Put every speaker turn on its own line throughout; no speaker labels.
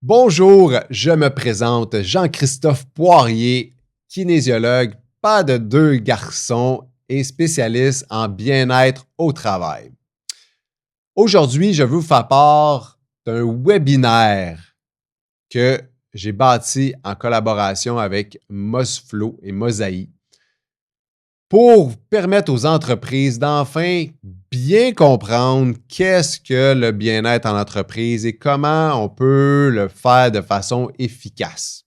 Bonjour, je me présente Jean-Christophe Poirier, kinésiologue, père de deux garçons et spécialiste en bien-être au travail. Aujourd'hui, je veux vous faire part d'un webinaire que j'ai bâti en collaboration avec Mozflow et Mosaï pour permettre aux entreprises d'enfin bien comprendre qu'est-ce que le bien-être en entreprise et comment on peut le faire de façon efficace.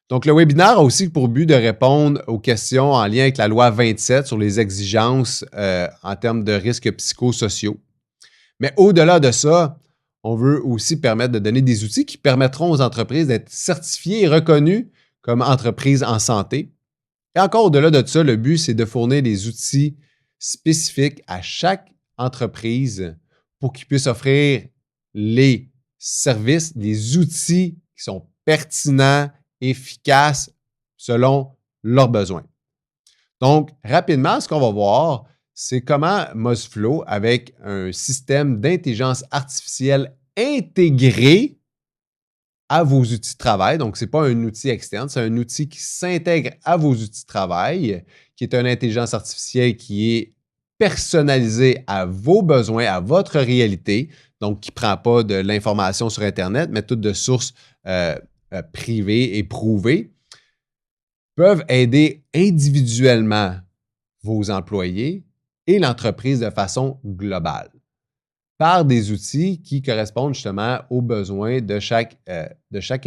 Donc, le webinaire a aussi pour but de répondre aux questions en lien avec la loi 27 sur les exigences en termes de risques psychosociaux. Mais au-delà de ça, on veut aussi permettre de donner des outils qui permettront aux entreprises d'être certifiées et reconnues comme entreprises en santé. Et encore au-delà de ça, le but, c'est de fournir des outils spécifiques à chaque entreprise pour qu'ils puissent offrir les services, des outils qui sont pertinents, efficaces selon leurs besoins. Donc, rapidement, ce qu'on va voir, c'est comment Mozflow, avec un système d'intelligence artificielle intégré à vos outils de travail. Donc, ce n'est pas un outil externe, c'est un outil qui s'intègre à vos outils de travail, qui est une intelligence artificielle qui est personnalisée à vos besoins, à votre réalité, donc qui ne prend pas de l'information sur Internet, mais toutes de sources privées et prouvées, peuvent aider individuellement vos employés et l'entreprise de façon globale, par des outils qui correspondent justement aux besoins de chaque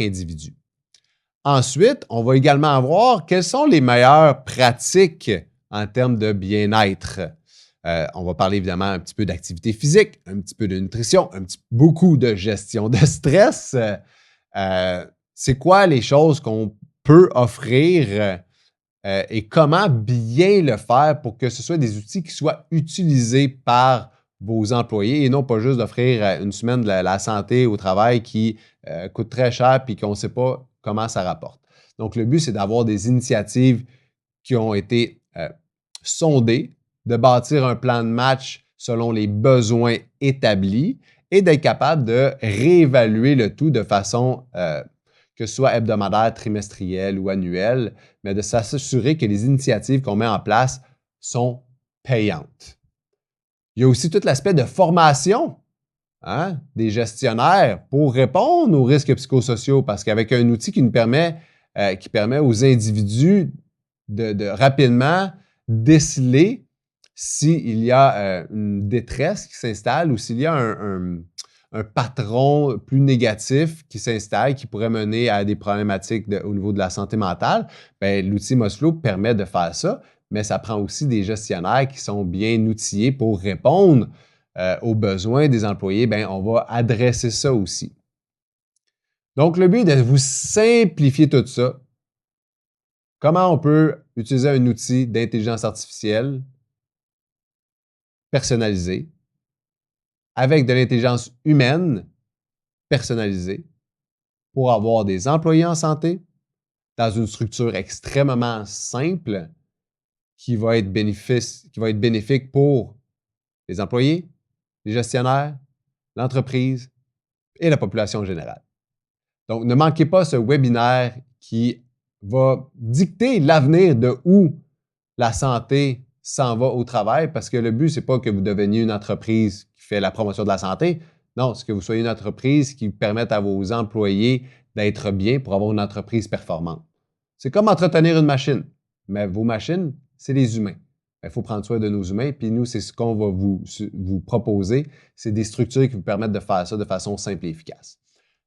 individu. Ensuite, on va également voir quelles sont les meilleures pratiques en termes de bien-être. On va parler évidemment un petit peu d'activité physique, un petit peu de nutrition, beaucoup de gestion de stress. C'est quoi les choses qu'on peut offrir et comment bien le faire pour que ce soit des outils qui soient utilisés par vos employés et non pas juste d'offrir une semaine de la santé au travail qui coûte très cher et qu'on ne sait pas comment ça rapporte. Donc, le but, c'est d'avoir des initiatives qui ont été sondées, de bâtir un plan de match selon les besoins établis et d'être capable de réévaluer le tout de façon que ce soit hebdomadaire, trimestrielle ou annuelle, mais de s'assurer que les initiatives qu'on met en place sont payantes. Il y a aussi tout l'aspect de formation des gestionnaires pour répondre aux risques psychosociaux, parce qu'avec un outil qui permet aux individus de rapidement déceler s'il y a une détresse qui s'installe ou s'il y a un patron plus négatif qui s'installe, qui pourrait mener à des problématiques au niveau de la santé mentale, bien, l'outil Mozflow permet de faire ça, mais ça prend aussi des gestionnaires qui sont bien outillés pour répondre aux besoins des employés. Bien, on va adresser ça aussi. Donc, le but est de vous simplifier tout ça. Comment on peut utiliser un outil d'intelligence artificielle personnalisé avec de l'intelligence humaine personnalisée pour avoir des employés en santé dans une structure extrêmement simple qui va être bénéfique pour les employés, les gestionnaires, l'entreprise et la population générale. Donc, ne manquez pas ce webinaire qui va dicter l'avenir de où la santé s'en va au travail, parce que le but, ce n'est pas que vous deveniez une entreprise qui fait la promotion de la santé. Non, c'est que vous soyez une entreprise qui permette à vos employés d'être bien pour avoir une entreprise performante. C'est comme entretenir une machine, mais vos machines, c'est les humains. Il faut prendre soin de nos humains, puis nous, c'est ce qu'on va vous proposer. C'est des structures qui vous permettent de faire ça de façon simple et efficace.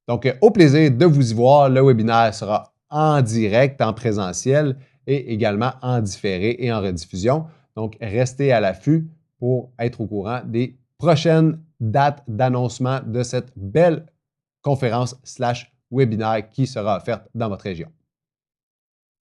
Donc, au plaisir de vous y voir. Le webinaire sera en direct, en présentiel et également en différé et en rediffusion. Donc, restez à l'affût pour être au courant des prochaines dates d'annoncement de cette belle conférence/webinaire qui sera offerte dans votre région.